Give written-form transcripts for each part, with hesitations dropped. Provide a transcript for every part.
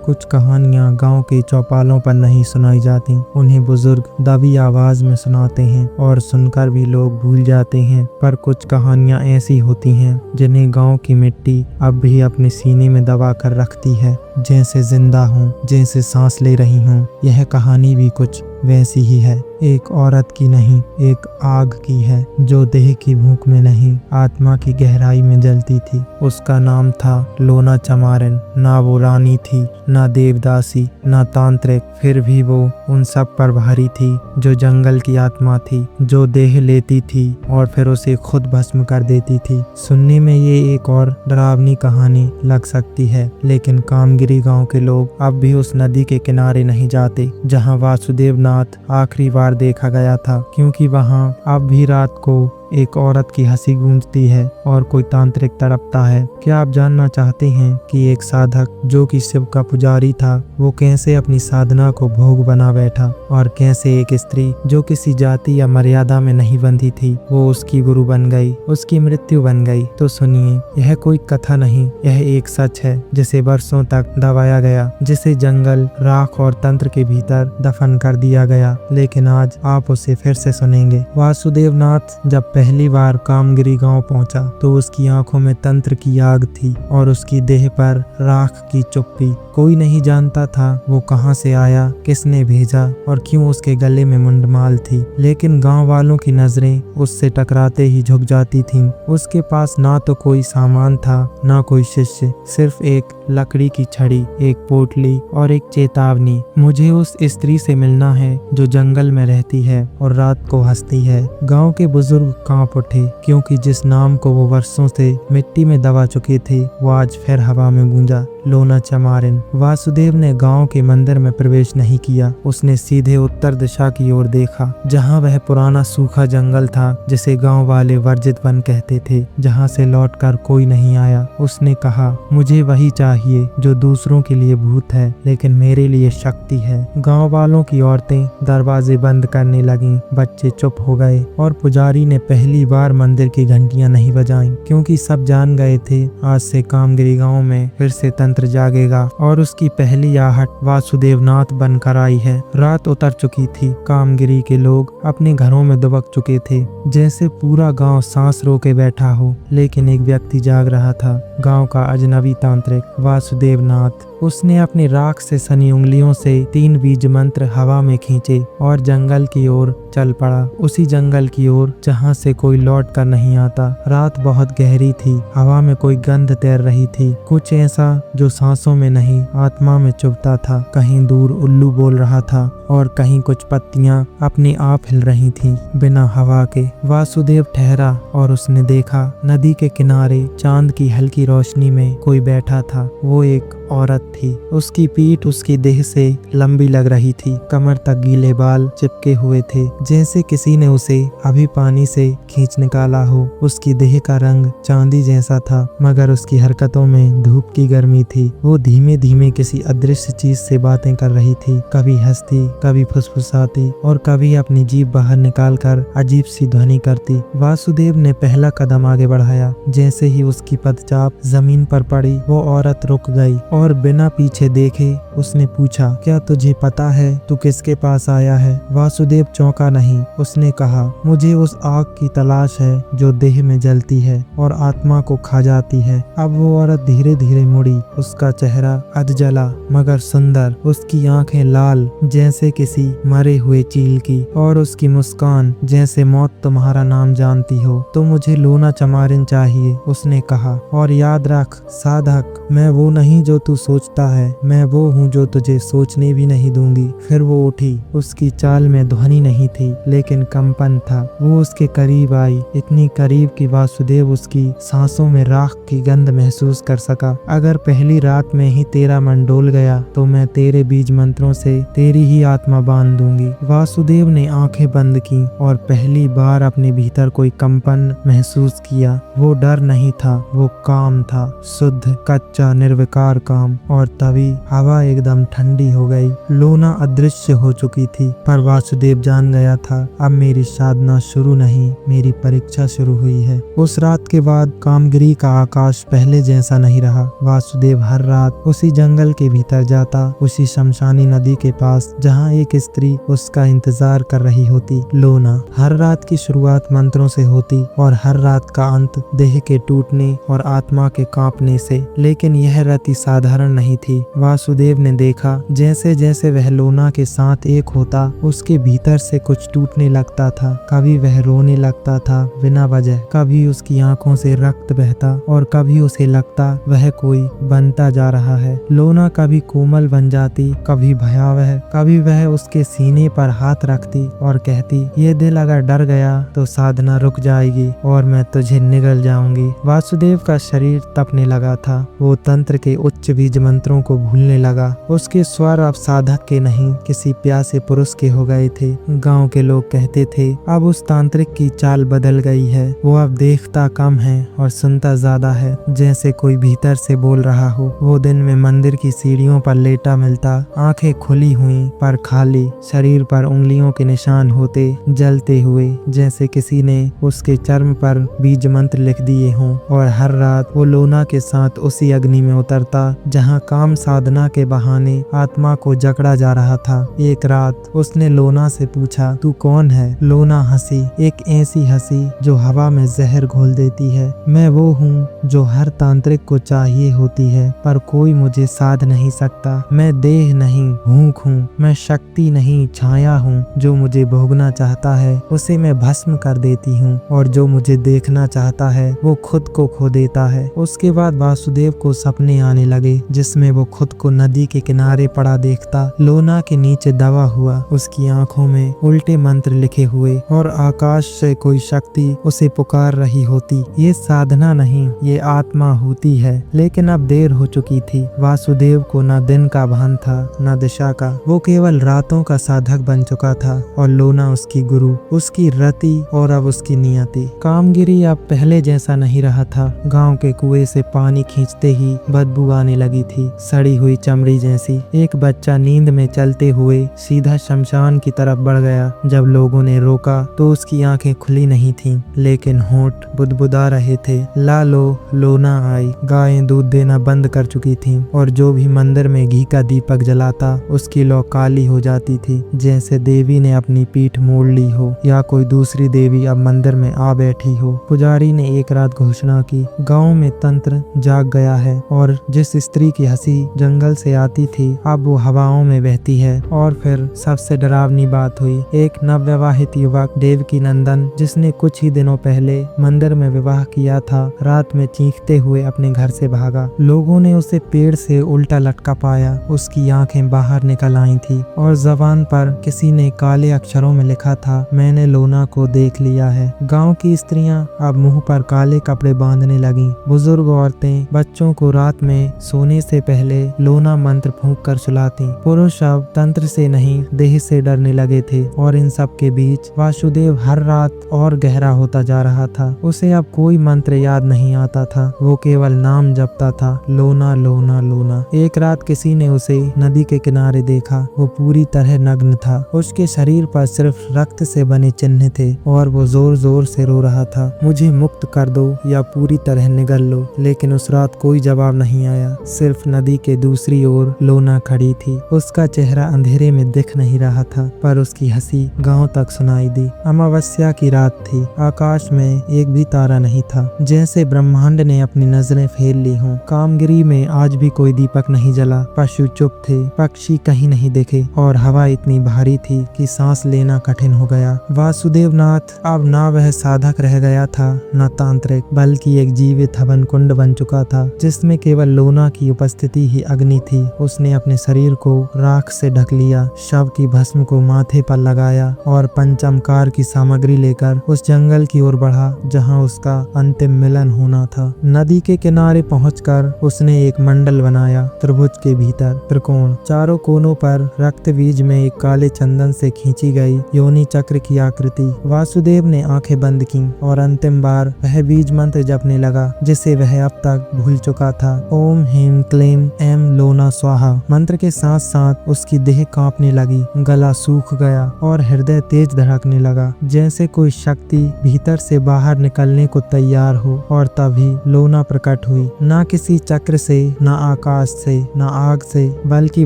कुछ कहानियाँ गांव के चौपालों पर नहीं सुनाई जाती, उन्हें बुजुर्ग दबी आवाज में सुनाते हैं और सुनकर भी लोग भूल जाते हैं। पर कुछ कहानियाँ ऐसी होती हैं जिन्हें गांव की मिट्टी अब भी अपने सीने में दबा कर रखती है, जैसे जिंदा हूँ, जैसे सांस ले रही हूँ। यह कहानी भी कुछ वैसी ही है। एक औरत की नहीं, एक आग की है जो देह की भूख में नहीं, आत्मा की गहराई में जलती थी। उसका नाम था लोना चमारिन। ना वो रानी थी, ना देवदासी, ना तांत्रिक, फिर भी वो उन सब पर भारी थी जो जंगल की आत्मा थी, जो देह लेती थी और फिर उसे खुद भस्म कर देती थी। सुनने में ये एक और डरावनी कहानी लग सकती है, लेकिन कामगिरी गांव के लोग अब भी उस नदी के किनारे नहीं जाते जहां वासुदेव नाथ आखिरी बार देखा गया था, क्योंकि वहां अब भी रात को एक औरत की हंसी गूंजती है और कोई तांत्रिक तड़पता है। क्या आप जानना चाहते हैं कि एक साधक जो कि शिव का पुजारी था, वो कैसे अपनी साधना को भोग बना बैठा, और कैसे एक स्त्री जो किसी जाति या मर्यादा में नहीं बंधी थी, वो उसकी गुरु बन गई, उसकी मृत्यु बन गई। तो सुनिए, यह कोई कथा नहीं, यह एक सच है जिसे वर्षों तक दबाया गया, जिसे जंगल, राख और तंत्र के भीतर दफन कर दिया गया, लेकिन आज आप उसे फिर से सुनेंगे। वासुदेव नाथ जब पहली बार कामगिरी गांव पहुंचा तो उसकी आंखों में तंत्र की आग थी और उसकी देह पर राख की चुप्पी। कोई नहीं जानता था वो कहां से आया, किसने भेजा और क्यों उसके गले में मुंडमाल थी, लेकिन गांव वालों की नजरें उससे टकराते ही झुक जाती थीं। उसके पास ना तो कोई सामान था, ना कोई शिष्य, सिर्फ एक लकड़ी की छड़ी, एक पोटली और एक चेतावनी। मुझे उस स्त्री से मिलना है जो जंगल में रहती है और रात को हंसती है। गांव के बुजुर्ग कांप उठे, क्योंकि जिस नाम को वो वर्षों से मिट्टी में दबा चुके थे, वो आज फिर हवा में गूंजा। लोना चमारिन। वासुदेव ने गांव के मंदिर में प्रवेश नहीं किया, उसने सीधे उत्तर दिशा की ओर देखा, जहां वह पुराना सूखा जंगल था जिसे गांव वाले वर्जित वन कहते थे, जहां से लौटकर कोई नहीं आया। उसने कहा, मुझे वही चाहिए जो दूसरों के लिए भूत है लेकिन मेरे लिए शक्ति है। गांव वालों की औरतें दरवाजे बंद करने लगीं, बच्चे चुप हो गए और पुजारी ने पहली बार मंदिर की घंटियां नहीं बजाईं, क्योंकि सब जान गए थे आज से कामगिरी गांव में फिर से तंत्र जागेगा और उसकी पहली आहट वासुदेव नाथ बनकर आई है। रात उतर चुकी थी, कामगिरी के लोग अपने घरों में दुबक चुके थे, जैसे पूरा गांव सांस रोके बैठा हो, लेकिन एक व्यक्ति जाग रहा था, गांव का अजनबी तांत्रिक वासुदेव नाथ। उसने अपनी राख से सनी उंगलियों से 3 बीज मंत्र हवा में खींचे और जंगल की ओर चल पड़ा, उसी जंगल की ओर जहां से कोई लौट कर नहीं आता। रात बहुत गहरी थी, हवा में कोई गंध तैर रही थी, कुछ ऐसा जो सांसों में नहीं आत्मा में चुभता था। कहीं दूर उल्लू बोल रहा था और कहीं कुछ पत्तियां अपने आप हिल रही थीं बिना हवा के। वासुदेव ठहरा और उसने देखा नदी के किनारे चांद की हल्की रोशनी में कोई बैठा था। वो एक औरत थी, उसकी पीठ उसकी देह से लंबी लग रही थी, कमर तक गीले बाल चिपके हुए थे, जैसे किसी ने उसे अभी पानी से खींच निकाला हो। उसकी देह का रंग चांदी जैसा था, मगर उसकी हरकतों में धूप की गर्मी थी। वो धीमे धीमे किसी अदृश्य चीज से बातें कर रही थी, कभी हंसती, कभी फुसफुसाती और कभी अपनी जीभ बाहर निकालकर अजीब सी ध्वनि करती। वासुदेव ने पहला कदम आगे बढ़ाया, जैसे ही उसकी पदचाप जमीन पर पड़ी, वो औरत रुक गई और बिना पीछे देखे उसने पूछा, क्या तुझे पता है तू किसके पास आया है? वासुदेव चौंका नहीं, उसने कहा, मुझे उस आग की तलाश है जो देह में जलती है और आत्मा को खा जाती है। अब वो औरत धीरे धीरे मुड़ी, उसका चेहरा अधजला मगर सुंदर, उसकी आंखें लाल जैसे किसी मरे हुए चील की, और उसकी मुस्कान जैसे मौत तुम्हारा नाम जानती हो। तो मुझे लोना चमारिन चाहिए, उसने कहा, और याद रख साधक, मैं वो नहीं जो तू सोचता है, मैं वो हूँ जो तुझे सोचने भी नहीं दूंगी। फिर वो उठी, उसकी चाल में ध्वनि नहीं थी लेकिन कंपन था। वो उसके करीब आई, इतनी करीब कि वासुदेव उसकी सांसों में राख की गंध महसूस कर सका। अगर पहली रात में ही तेरा मन डोल गया तो मैं तेरे बीज मंत्रों से तेरी ही आत्मा बांध दूंगी। वासुदेव ने आंखें बंद की और पहली बार अपने भीतर कोई कंपन महसूस किया। वो डर नहीं था, वो काम था, शुद्ध कच्चा निर्विकार काम। काम। और तभी हवा एकदम ठंडी हो गई। लोना अदृश्य हो चुकी थी, पर वासुदेव जान गया था अब मेरी साधना शुरू नहीं, मेरी परीक्षा शुरू हुई है। उस रात के बाद कामगिरी का आकाश पहले जैसा नहीं रहा। वासुदेव हर रात उसी जंगल के भीतर जाता, उसी शमशानी नदी के पास जहाँ एक स्त्री उसका इंतजार कर रही होती। लोना हर रात की शुरुआत मंत्रों से होती और हर रात का अंत देह के टूटने और आत्मा के कांपने से। लेकिन यह रति साधारण नहीं थी। वासुदेव ने देखा जैसे जैसे वह लोना के साथ एक होता, उसके भीतर से कुछ टूटने लगता था। कभी वह रोने लगता था बिना वजह, कभी उसकी आंखों से रक्त बहता और कभी उसे लगता वह कोई बनता जा रहा है। लोना कभी कोमल बन जाती, कभी भयावह, कभी वह उसके सीने पर हाथ रखती और कहती, ये दिल अगर डर गया तो साधना रुक जाएगी और मैं तुझे निगल जाऊंगी। वासुदेव का शरीर तपने लगा था। वो तंत्र के उच्च बीज मंत्रों को भूलने लगा। उसके स्वर अब साधक के नहीं, किसी प्यासे पुरुष के हो गए थे। गांव के लोग कहते थे अब उस तांत्रिक की चाल बदल गई है। वो अब देखता कम है और सुनता ज्यादा है, जैसे कोई भीतर से बोल रहा हो। वो दिन में मंदिर की सीढ़ियों पर लेटा मिलता, आंखें खुली हुई पर खाली, शरीर पर उंगलियों के निशान होते, जलते हुए, जैसे किसी ने उसके चर्म पर बीज मंत्र लिख दिए हों। और हर रात वो लोना के साथ उसी अग्नि में उतरता जहाँ काम साधना के बहाने आत्मा को जकड़ा जा रहा था। एक रात उसने लोना से पूछा, तू कौन है? लोना हंसी, एक ऐसी हंसी जो हवा में जहर घोल देती है। मैं वो हूँ जो हर तांत्रिक को चाहिए होती है, पर कोई मुझे साध नहीं सकता। मैं देह नहीं, भूख हूँ। मैं शक्ति नहीं, छाया हूँ। जो मुझे भोगना चाहता है उसे मैं भस्म कर देती हूँ, और जो मुझे देखना चाहता है वो खुद को खो देता है। उसके बाद वासुदेव को सपने आने लगे जिसमें वो खुद को नदी के किनारे पड़ा देखता, लोना के नीचे दबा हुआ, उसकी आंखों में उल्टे मंत्र लिखे हुए, और आकाश से कोई शक्ति उसे पुकार रही होती। ये साधना नहीं, ये आत्मा होती है। लेकिन अब देर हो चुकी थी। वासुदेव को न दिन का भान था न दिशा का। वो केवल रातों का साधक बन चुका था और लोना उसकी गुरु, उसकी रति और अब उसकी नियति। कामगिरी अब पहले जैसा नहीं रहा था। गांव के कुएं से पानी खींचते ही बदबू आने लगी थी, सड़ी हुई चमड़ी जैसी। एक बच्चा नींद में चलते हुए सीधा शमशान की तरफ बढ़ गया। जब लोगों ने रोका तो उसकी आंखें खुली नहीं थीं, लेकिन होंठ बुदबुदा रहे थे। लालो, लोना आई। गायें दूध देना बंद कर चुकी थीं और जो भी मंदिर में घी का दीपक जलाता उसकी लौ काली हो जाती थी, जैसे देवी ने अपनी पीठ मोड़ ली हो या कोई दूसरी देवी अब मंदिर में आ बैठी हो। पुजारी ने एक रात घोषणा की, गांव में तंत्र जाग गया है और जिस स्त्री की हंसी जंगल से आती थी अब वो हवाओं में बहती है। और फिर सबसे डरावनी बात हुई। एक नवविवाहित युवक देवकी नंदन, जिसने कुछ ही दिनों पहले मंदिर में विवाह किया था, रात में चीखते हुए अपने घर से भागा। लोगों ने उसे पेड़ से उल्टा लटका पाया। उसकी आंखें बाहर निकल आई थी और जबान पर किसी ने काले अक्षरों में लिखा था, मैंने लोना को देख लिया है। गांव की स्त्रियां अब मुंह पर काले कपड़े बांधने लगी। बुजुर्ग औरतें बच्चों को रात में सोने से पहले लोना मंत्र फूंक कर सुलाती। पुरुष अब तंत्र से नहीं देह से डरने लगे थे। और इन सब के बीच वासुदेव हर रात और गहरा होता जा रहा था। उसे अब कोई मंत्र याद नहीं आता था, वो केवल नाम जपता था, लोना लोना लोना। एक रात किसी ने उसे नदी के किनारे देखा। वो पूरी तरह नग्न था। उसके शरीर पर सिर्फ रक्त से बने चिन्ह थे और वो जोर जोर से रो रहा था, मुझे मुक्त कर दो या पूरी तरह निगल लो। लेकिन उस रात कोई जवाब नहीं आया। सिर्फ नदी के दूसरी ओर लोना खड़ी थी। उसका चेहरा अंधेरे में दिख नहीं रहा था, पर उसकी हंसी गांव तक सुनाई दी। अमावस्या की रात थी। आकाश में एक भी तारा नहीं था, जैसे ब्रह्मांड ने अपनी नजरें फेर ली हों। कामगिरी में आज भी कोई दीपक नहीं जला। पशु चुप थे, पक्षी कहीं नहीं दिखे और हवा इतनी भारी थी कि सांस लेना कठिन हो गया। वासुदेव नाथ अब ना वह साधक रह गया था न तांत्रिक, बल्कि एक जीवित हवन कुंड बन चुका था जिसमें केवल लोना की उपस्थिति ही अग्नि थी। उसने अपने शरीर को राख से ढक लिया, शव की भस्म को माथे पर लगाया और पंचमकार की सामग्री लेकर उस जंगल की ओर बढ़ा जहां उसका अंतिम मिलन होना था। नदी के किनारे पहुंचकर उसने एक मंडल बनाया, त्रिभुज के भीतर त्रिकोण, चारों कोनों पर रक्त बीज में एक काले चंदन से खींची गई योनि चक्र की आकृति। वासुदेव ने आंखें बंद की और अंतिम बार वह बीज मंत्र जपने लगा जिसे वह अब तक भूल चुका था। ओम हे ऐं क्लीं ऐं लोना स्वाहा मंत्र के साथ साथ उसकी देह कांपने लगी, गला सूख गया और हृदय तेज धड़कने लगा, जैसे कोई शक्ति भीतर से बाहर निकलने को तैयार हो। और तभी लोना प्रकट हुई, ना किसी चक्र से, ना आकाश से, ना आग से, बल्कि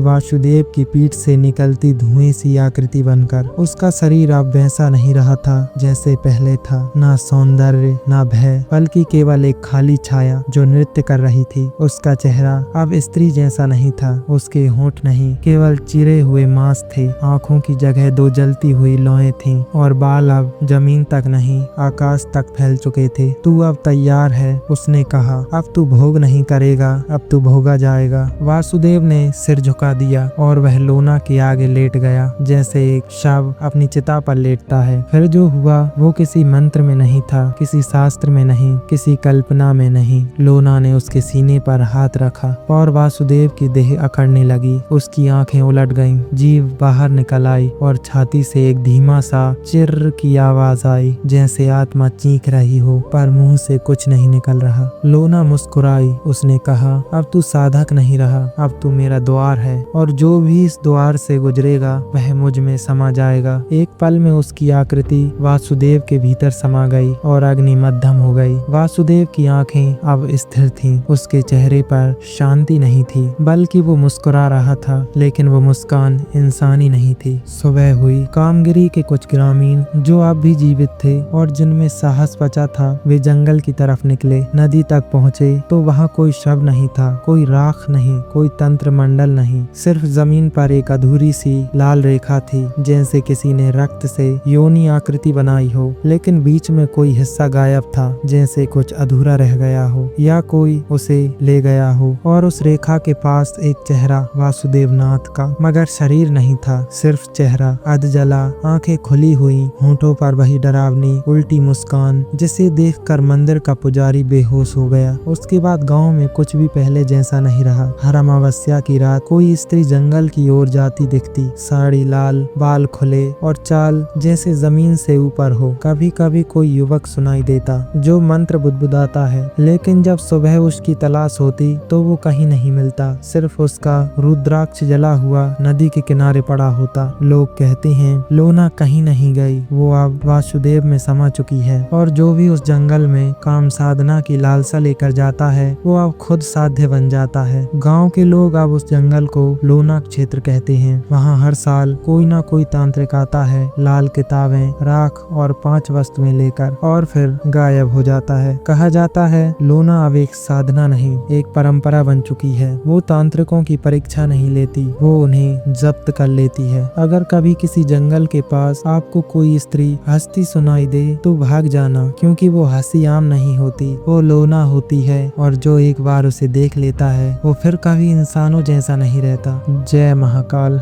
वासुदेव की पीठ से निकलती धुएं सी आकृति बनकर। उसका शरीर अब वैसा नहीं रहा था जैसे पहले था, ना सौंदर्य ना भय, बल्कि केवल एक खाली छाया जो नृत्य कर रही थी। उसका चेहरा अब स्त्री जैसा नहीं था, उसके होंठ नहीं, केवल चिरे हुए मांस थे। आंखों की जगह दो जलती हुई लौएं थीं और बाल अब जमीन तक नहीं आकाश तक फैल चुके थे। तू अब तैयार है, उसने कहा। अब तू भोग नहीं करेगा, अब तू भोगा जाएगा। वासुदेव ने सिर झुका दिया और वह लोना के आगे लेट गया, जैसे एक शव अपनी चिता पर लेटता है। फिर जो हुआ वो किसी मंत्र में नहीं था, किसी शास्त्र में नहीं, किसी कल्पना में नहीं। लोना ने उसके सीने पर हाथ रखा और वासुदेव की देह अकड़ने लगी। उसकी आंखें उलट गईं, जीभ बाहर निकल आई और छाती से एक धीमा सा चिर्र की आवाज आई, जैसे आत्मा चीख रही हो पर मुंह से कुछ नहीं निकल रहा। लोना मुस्कुराई, उसने कहा, अब तू साधक नहीं रहा, अब तू मेरा द्वार है और जो भी इस द्वार से गुजरेगा वह मुझ में समा जाएगा। एक पल में उसकी आकृति वासुदेव के भीतर समा गई और अग्नि मध्यम हो गई। वासुदेव की आंखें अब स्थिर थीं, उसके चेहरे पर शांति नहीं थी, बल्कि वो मुस्कुरा रहा था, लेकिन वो मुस्कान इंसानी नहीं थी। सुबह हुई। कामगिरी के कुछ ग्रामीण जो अब भी जीवित थे और जिनमें साहस बचा था, वे जंगल की तरफ निकले। नदी तक पहुँचे तो वहाँ कोई शव नहीं था, कोई राख नहीं, कोई तंत्र मंडल नहीं, सिर्फ जमीन पर एक अधूरी सी लाल रेखा थी, जैसे किसी ने रक्त से योनि आकृति बनाई हो, लेकिन बीच में कोई हिस्सा गायब था, जैसे कुछ अधूरा रह गया हो या कोई उसे ले गया हो। और उस रेखा के पास एक चेहरा वासुदेव नाथ का, मगर शरीर नहीं था, सिर्फ चेहरा, अधजला, आंखें खुली हुई, होंठों पर वही डरावनी उल्टी मुस्कान जिसे देखकर मंदिर का पुजारी बेहोश हो गया। उसके बाद गांव में कुछ भी पहले जैसा नहीं रहा। हर अमावस्या की रात कोई स्त्री जंगल की ओर जाती दिखती, साड़ी लाल, बाल खुले और चाल जैसे जमीन से ऊपर हो। कभी कभी कोई युवक सुनाई देता जो मंत्र बुदबुदाता है, लेकिन जब सुबह उसकी तलाश होती तो वो कहीं नहीं मिलता, सिर्फ उसका रुद्राक्ष जला हुआ नदी के किनारे पड़ा होता। लोग कहते हैं लोना कहीं नहीं गई, वो अब वासुदेव में समा चुकी है और जो भी उस जंगल में काम साधना की लालसा लेकर जाता है वो अब खुद साध्य बन जाता है। गांव के लोग अब उस जंगल को लोना क्षेत्र कहते हैं। वहाँ हर साल कोई ना कोई तांत्रिक आता है, लाल किताबें, राख और 5 वस्तुएं लेकर, और फिर गायब हो जाता है। कहा जाता है लोना अब एक साधना नहीं, एक परंपरा बन चुकी है। वो तांत्रिकों की परीक्षा नहीं लेती, वो उन्हें जब्त कर लेती है। अगर कभी किसी जंगल के पास आपको कोई स्त्री हंसती सुनाई दे तो भाग जाना, क्योंकि वो हंसी आम नहीं होती, वो लोना होती है और जो एक बार उसे देख लेता है वो फिर कभी इंसानों जैसा नहीं रहता। जय महाकाल।